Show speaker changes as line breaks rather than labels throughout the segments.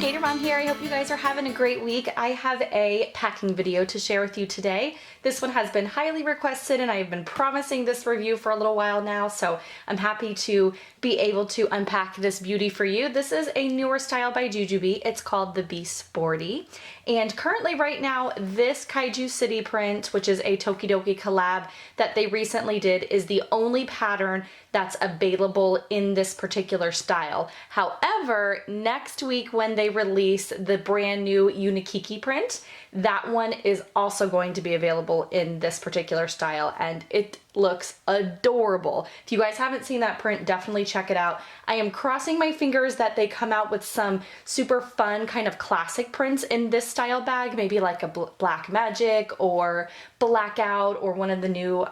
Gator Mom here. I hope you guys are having a great week. I have a packing video to share with you today. This one has been highly requested and I've been promising this review for a little while now, so I'm happy to be able to unpack this beauty for you. This is a newer style by Jujubee. It's called the Be Sporty. And currently right now, this Kaiju City print, which is a Tokidoki collab that they recently did, is the only pattern that's available in this particular style. However, next week when they release the brand new Unikiki print, that one is also going to be available in this particular style, and it looks adorable. If you guys haven't seen that print, definitely check it out. I am crossing my fingers that they come out with some super fun kind of classic prints in this style bag, maybe like a Black Magic or Blackout or one of the new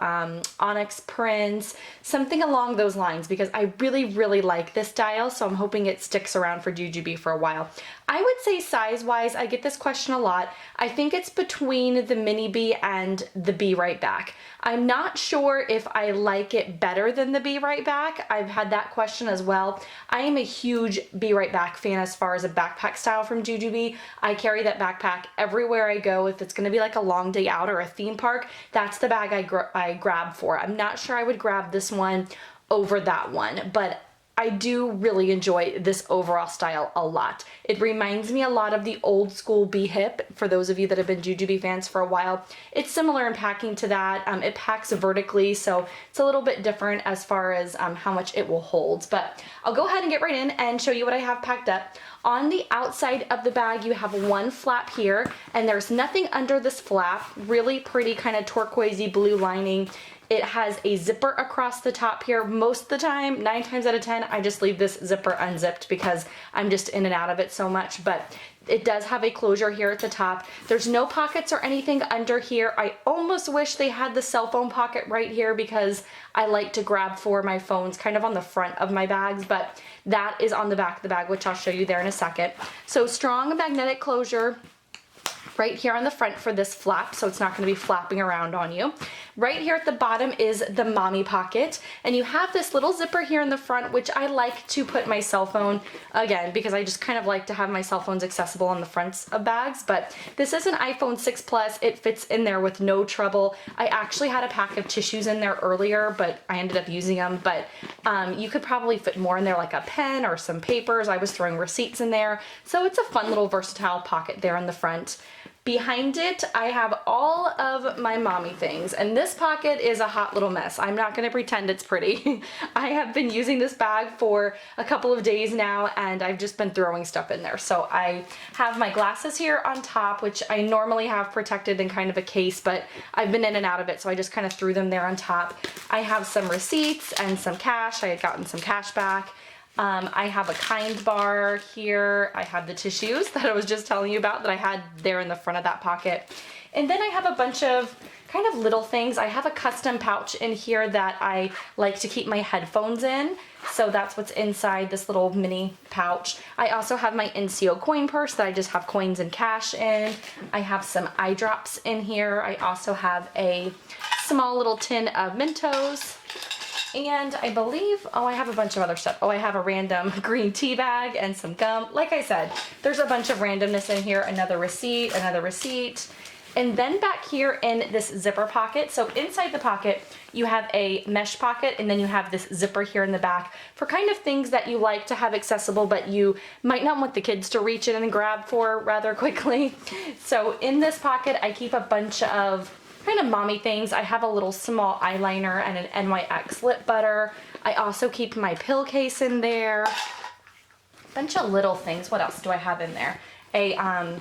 Onyx prints, something along those lines, because I really like this style, so I'm hoping it sticks around for Jujubee for a while. I would say size-wise, I get this question a lot. I think it's between the Mini Bee and the Be Right Back. I'm not sure if I like it better than the Be Right Back. I've had that question as well. I am a huge Be Right Back fan as far as a backpack style from Jujubee. I carry that backpack everywhere I go. If it's going to be like a long day out or a theme park, that's the bag I grab for. I'm not sure I would grab this one over that one, but I do really enjoy this overall style a lot. It reminds me a lot of the old school Be Hip, for those of you that have been Jujubee fans for a while. It's similar in packing to that. It packs vertically, so it's a little bit different as far as how much it will hold. But I'll go ahead and get right in and show you what I have packed up. On the outside of the bag, you have one flap here, and there's nothing under this flap. Really pretty kind of turquoisey blue lining. It has a zipper across the top here. Most of the time, 9 times out of 10, I just leave this zipper unzipped because I'm just in and out of it so much, but it does have a closure here at the top. There's no pockets or anything under here. I almost wish they had the cell phone pocket right here because I like to grab for my phones kind of on the front of my bags, but that is on the back of the bag, which I'll show you there in a second. So strong magnetic closure right here on the front for this flap, so it's not going to be flapping around on you. Right here at the bottom is the mommy pocket, and you have this little zipper here in the front, which I like to put my cell phone, again, because I just kind of like to have my cell phones accessible on the fronts of bags, but this is an iPhone 6 Plus. It fits in there with no trouble. I actually had a pack of tissues in there earlier, but I ended up using them, but you could probably fit more in there, like a pen or some papers. I was throwing receipts in there, so it's a fun little versatile pocket there in the front. Behind it, I have all of my mommy things, and this pocket is a hot little mess. I'm not going to pretend it's pretty. I have been using this bag for a couple of days now, and I've just been throwing stuff in there. So I have my glasses here on top, which I normally have protected in kind of a case, but I've been in and out of it, so I just kind of threw them there on top. I have some receipts and some cash. I had gotten some cash back. I have a Kind bar here. I have the tissues that I was just telling you about that I had there in the front of that pocket. And then I have a bunch of kind of little things. I have a custom pouch in here that I like to keep my headphones in. So that's what's inside this little mini pouch. I also have my NCO coin purse that I just have coins and cash in. I have some eye drops in here. I also have a small little tin of Mentos. And I believe, oh, I have a bunch of other stuff. Oh, I have a random green tea bag and some gum. Like I said, there's a bunch of randomness in here. Another receipt. And then back here in this zipper pocket, so inside the pocket, you have a mesh pocket, and then you have this zipper here in the back for kind of things that you like to have accessible, but you might not want the kids to reach in and grab for rather quickly. So in this pocket, I keep a bunch of kind of mommy things. I have a little small eyeliner and an NYX lip butter. I also keep my pill case in there. A bunch of little things. What else do I have in there? A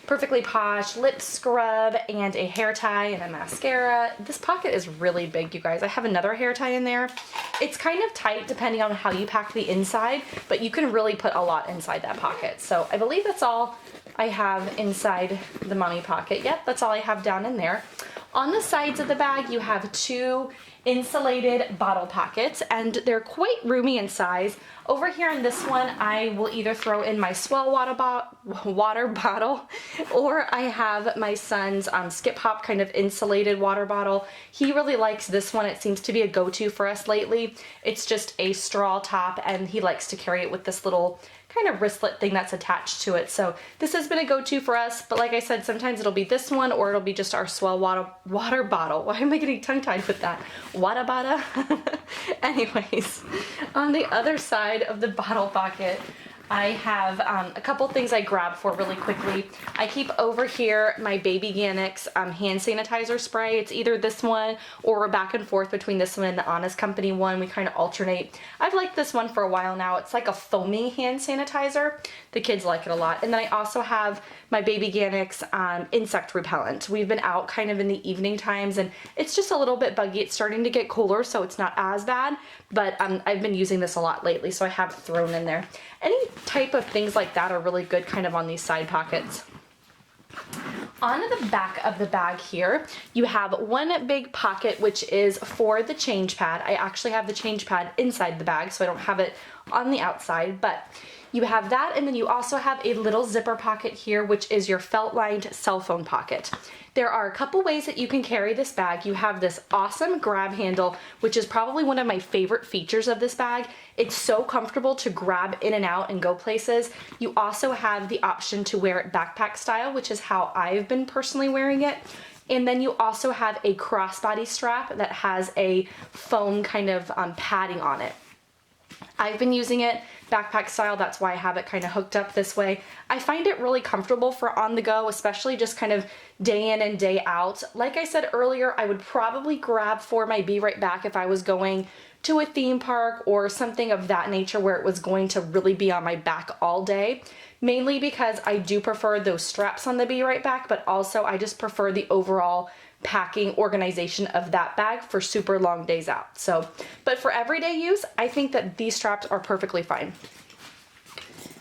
Perfectly Posh lip scrub and a hair tie and a mascara. This pocket is really big, you guys. I have another hair tie in there. It's kind of tight depending on how you pack the inside, but you can really put a lot inside that pocket. So I believe that's all I have inside the mommy pocket. Yep, that's all I have down in there. On the sides of the bag, you have 2 insulated bottle pockets, and they're quite roomy in size. Over here in this one, I will either throw in my Swell water bottle, or I have my son's Skip Hop kind of insulated water bottle. He really likes this one. It seems to be a go-to for us lately. It's just a straw top, and he likes to carry it with this little kind of wristlet thing that's attached to it. So this has been a go-to for us, but like I said, sometimes it'll be this one or it'll be just our Swell water bottle. Why am I getting tongue-tied with that? Water bottle? Anyways, on the other side of the bottle pocket, I have a couple things I grab for really quickly. I keep over here my Baby Ganix hand sanitizer spray. It's either this one or we're back and forth between this one and the Honest Company one. We kind of alternate. I've liked this one for a while now. It's like a foaming hand sanitizer. The kids like it a lot. And then I also have my Baby Ganix insect repellent. We've been out kind of in the evening times and it's just a little bit buggy. It's starting to get cooler, so it's not as bad, but I've been using this a lot lately, so I have it thrown in there. Any type of things like that are really good kind of on these side pockets. On the back of the bag here, you have one big pocket, which is for the change pad. I actually have the change pad inside the bag, so I don't have it on the outside, but you have that, and then you also have a little zipper pocket here, which is your felt-lined cell phone pocket. There are a couple ways that you can carry this bag. You have this awesome grab handle, which is probably one of my favorite features of this bag. It's so comfortable to grab in and out and go places. You also have the option to wear it backpack style, which is how I've been personally wearing it. And then you also have a crossbody strap that has a foam kind of padding on it. I've been using it backpack style, that's why I have it kind of hooked up this way. I find it really comfortable for on the go, especially just kind of day in and day out. Like I said earlier, I would probably grab for my Be Right Back if I was going to a theme park or something of that nature where it was going to really be on my back all day. Mainly because I do prefer those straps on the Be Right Back, but also I just prefer the overall packing organization of that bag for super long days out. So, but for everyday use, I think that these straps are perfectly fine.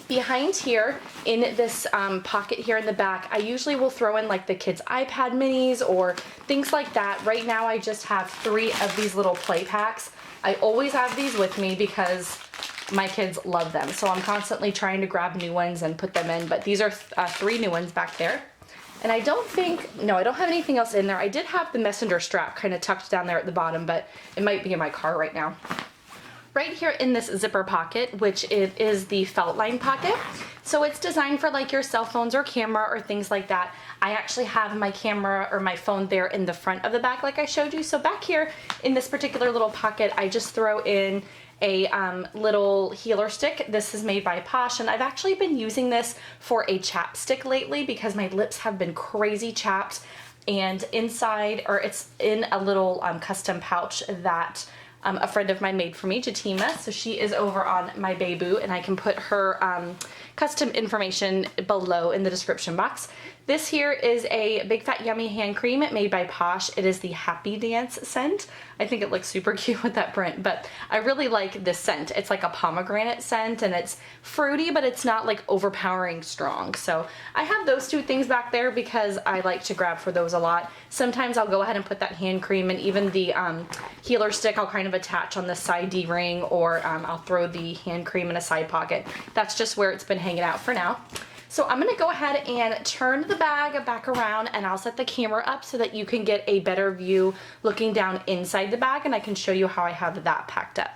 Behind here in this pocket here in the back, I usually will throw in like the kids' iPad minis or things like that. Right now I just have 3 of these little play packs. I always have these with me because my kids love them. So I'm constantly trying to grab new ones and put them in, but these are 3 new ones back there. And I don't think, no, I don't have anything else in there. I did have the messenger strap kind of tucked down there at the bottom, but it might be in my car right now. Right here in this zipper pocket, which it is the felt line pocket. So it's designed for like your cell phones or camera or things like that. I actually have my camera or my phone there in the front of the bag like I showed you. So back here in this particular little pocket, I just throw in a little healer stick. This is made by Posh, and I've actually been using this for a chapstick lately because my lips have been crazy chapped, and inside, or it's in a little custom pouch that a friend of mine made for me, Jatima. So she is over on my Beibu, and I can put her custom information below in the description box. This here is a Big Fat Yummy hand cream made by Posh. It is the Happy Dance scent. I think it looks super cute with that print, but I really like this scent. It's like a pomegranate scent, and it's fruity, but it's not like overpowering strong. So I have those 2 things back there because I like to grab for those a lot. Sometimes I'll go ahead and put that hand cream, and even the healer stick I'll kind of attach on the side D-ring, or I'll throw the hand cream in a side pocket. That's just where it's been hanging out for now. So I'm gonna go ahead and turn the bag back around, and I'll set the camera up so that you can get a better view looking down inside the bag, and I can show you how I have that packed up.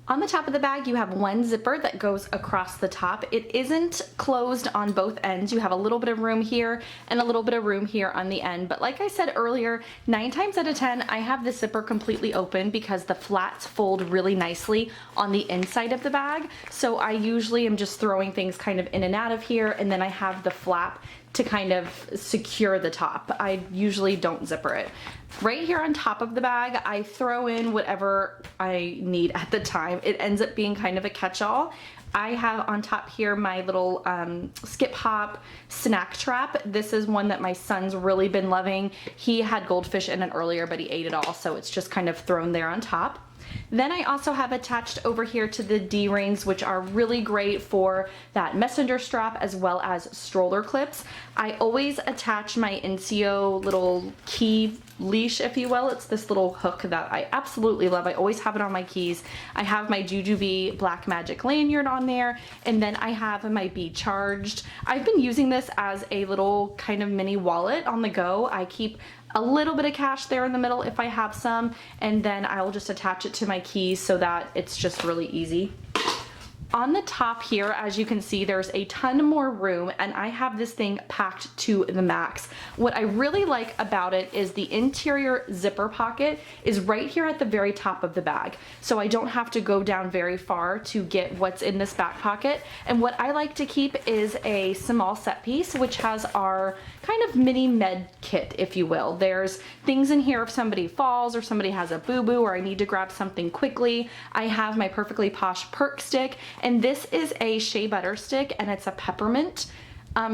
On the top of the bag, you have one zipper that goes across the top. It isn't closed on both ends. You have a little bit of room here and a little bit of room here on the end. But like I said earlier, 9 times out of 10, I have the zipper completely open because the flats fold really nicely on the inside of the bag. So I usually am just throwing things kind of in and out of here, and then I have the flap to kind of secure the top. I usually don't zipper it. Right here on top of the bag, I throw in whatever I need at the time. It ends up being kind of a catch-all. I have on top here my little skip hop snack trap. This is one that my son's really been loving. He had goldfish in it earlier, but he ate it all, so it's just kind of thrown there on top. Then I also have attached over here to the D-rings, which are really great for that messenger strap as well as stroller clips. I always attach my NCO little key leash, if you will. It's this little hook that I absolutely love. I always have it on my keys. I have my Jujubee Black Magic lanyard on there, and then I have my Be Charged. I've been using this as a little kind of mini wallet on the go. I keep a little bit of cash there in the middle if I have some, and then I'll just attach it to my keys so that it's just really easy. On the top here, as you can see, there's a ton more room, and I have this thing packed to the max. What I really like about it is the interior zipper pocket is right here at the very top of the bag. So I don't have to go down very far to get what's in this back pocket. And what I like to keep is a small set piece, which has our kind of mini med kit, if you will. There's things in here if somebody falls or somebody has a boo-boo or I need to grab something quickly. I have my Perfectly Posh perk stick, and this is a shea butter stick, and it's a peppermint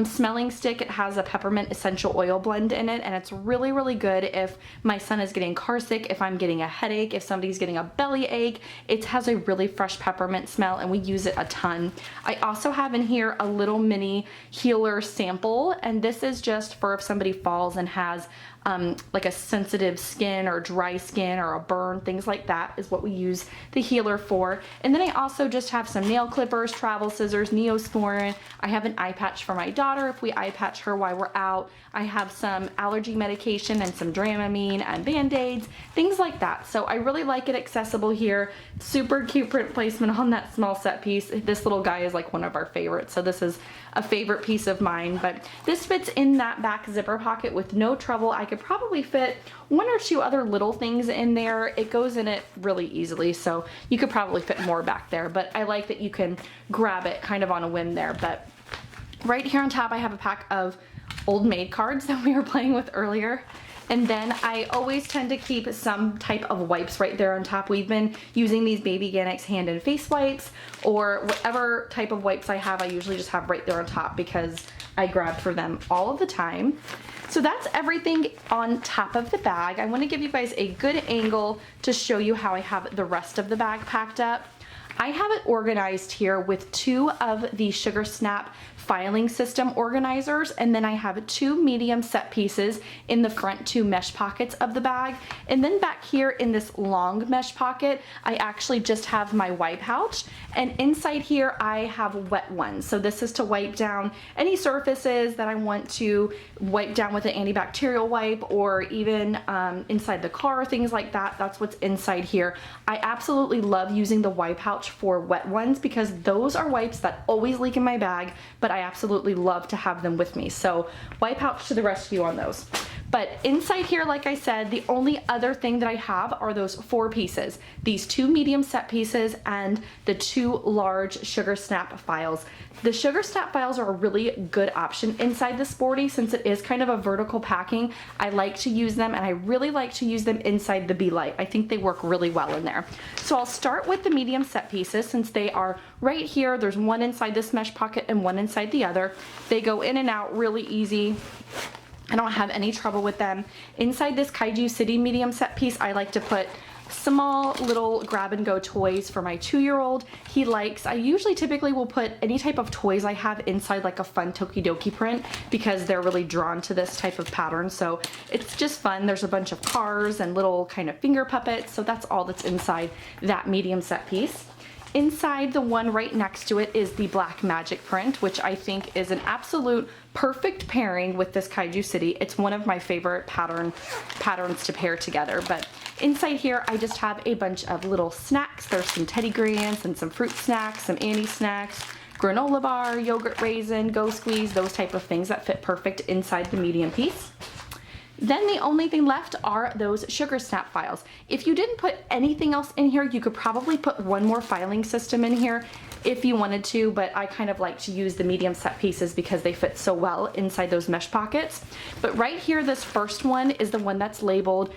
smelling stick. It has a peppermint essential oil blend in it, and it's really, really good if my son is getting car sick, if I'm getting a headache, if somebody's getting a belly ache. It has a really fresh peppermint smell, and we use it a ton. I also have in here a little mini healer sample, and this is just for if somebody falls and has like a sensitive skin or dry skin or a burn, things like that is what we use the healer for. And then I also just have some nail clippers, travel scissors, Neosporin. I have an eye patch for my daughter if we eye patch her while we're out. I have some allergy medication and some Dramamine and Band-Aids, things like that. So I really like it accessible here. Super cute print placement on that small set piece. This little guy is like one of our favorites, so this is a favorite piece of mine, but this fits in that back zipper pocket with no trouble. I could probably fit one or two other little things in there. It goes in it really easily, so you could probably fit more back there, but I like that you can grab it kind of on a whim there. But right here on top I have a pack of Old Maid cards that we were playing with earlier. And then I always tend to keep some type of wipes right there on top. We've been using these Baby Organics hand and face wipes, or whatever type of wipes I have, I usually just have right there on top because I grab for them all of the time. So that's everything on top of the bag. I want to give you guys a good angle to show you how I have the rest of the bag packed up. I have it organized here with two of the Sugar Snap filing system organizers, and then I have two medium set pieces in the front two mesh pockets of the bag. And then back here in this long mesh pocket, I actually just have my wipe pouch, and inside here I have wet ones. So this is to wipe down any surfaces that I want to wipe down with an antibacterial wipe, or even inside the car, things like that. That's what's inside here. I absolutely love using the wipe pouch for wet ones because those are wipes that always leak in my bag, but I absolutely love to have them with me. So wipe pouch to the rescue on those. But inside here, like I said, the only other thing that I have are those four pieces, these two medium set pieces and the two large Sugar Snap files. The Sugar Snap files are a really good option inside the Sporty since it is kind of a vertical packing. I like to use them, and I really like to use them inside the Be Light. I think they work really well in there. So I'll start with the medium set pieces since they are right here. There's one inside this mesh pocket and one inside the other. They go in and out really easy. I don't have any trouble with them. Inside this Kaiju City medium set piece, I like to put small little grab and go toys for my 2-year-old. He likes, I usually typically will put any type of toys I have inside like a fun Tokidoki print because they're really drawn to this type of pattern. So it's just fun. There's a bunch of cars and little kind of finger puppets. So that's all that's inside that medium set piece. Inside the one right next to it is the Black Magic print, which I think is an absolute perfect pairing with this Kaiju City. It's one of my favorite patterns to pair together. But inside here, I just have a bunch of little snacks. There's some Teddy Grants and some fruit snacks, some Annie snacks, granola bar, yogurt raisin, Go Squeeze, those type of things that fit perfect inside the medium piece. Then the only thing left are those Sugar Snap files. If you didn't put anything else in here, you could probably put one more filing system in here if you wanted to, but I kind of like to use the medium set pieces because they fit so well inside those mesh pockets. But right here, this first one is the one that's labeled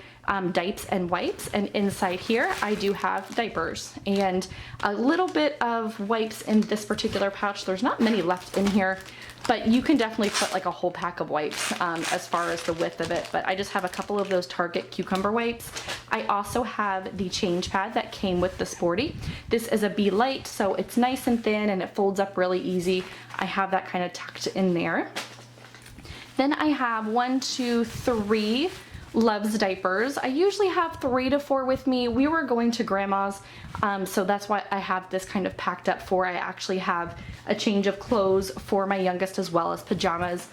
diapers and wipes, and inside here I do have diapers and a little bit of wipes in this particular pouch. There's not many left in here, but you can definitely put like a whole pack of wipes as far as the width of it. But I just have a couple of those Target cucumber wipes. I also have the change pad that came with the Sporty. This is a Be Light, so it's nice and thin and it folds up really easy. I have that kind of tucked in there. Then I have 1, 2, 3 Love's diapers. I usually have 3 to 4 with me. We were going to grandma's, so that's why I have this kind of packed up for. I actually have a change of clothes for my youngest as well as pajamas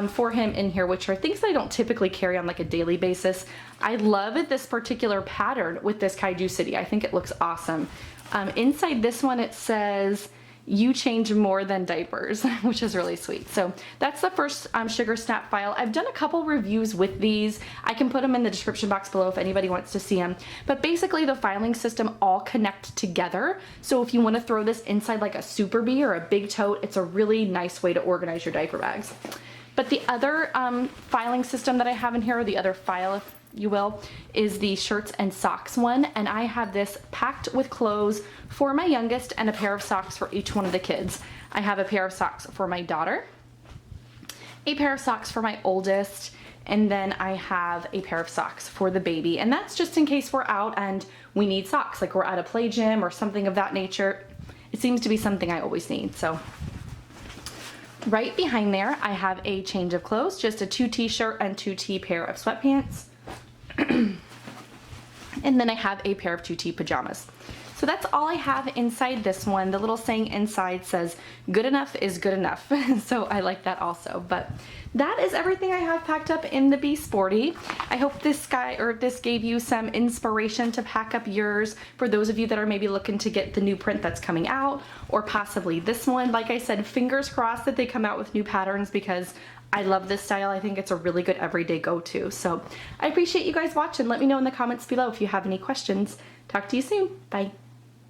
for him in here, which are things that I don't typically carry on like a daily basis. I love this particular pattern with this Kaiju City. I think it looks awesome. Inside this one it says you change more than diapers, which is really sweet. So that's the first Sugar Snap file. I've done a couple reviews with these. I can put them in the description box below if anybody wants to see them. But basically the filing system all connect together. So if you want to throw this inside like a Super Bee or a big tote, it's a really nice way to organize your diaper bags. But the other filing system that I have in here, or the other file, if you will, is the shirts and socks one. And I have this packed with clothes for my youngest and a pair of socks for each one of the kids. I have a pair of socks for my daughter, a pair of socks for my oldest, and then I have a pair of socks for the baby. And that's just in case we're out and we need socks, like we're at a play gym or something of that nature. It seems to be something I always need. So right behind there, I have a change of clothes, just a 2T shirt and 2T pair of sweatpants. And then I have a pair of 2T pajamas. So that's all I have inside this one. The little saying inside says, good enough is good enough. So I like that also. But that is everything I have packed up in the Be Sporty. I hope this gave you some inspiration to pack up yours for those of you that are maybe looking to get the new print that's coming out, or possibly this one. Like I said, fingers crossed that they come out with new patterns, because I love this style. I think it's a really good everyday go-to. So I appreciate you guys watching. Let me know in the comments below if you have any questions. Talk to you soon. Bye.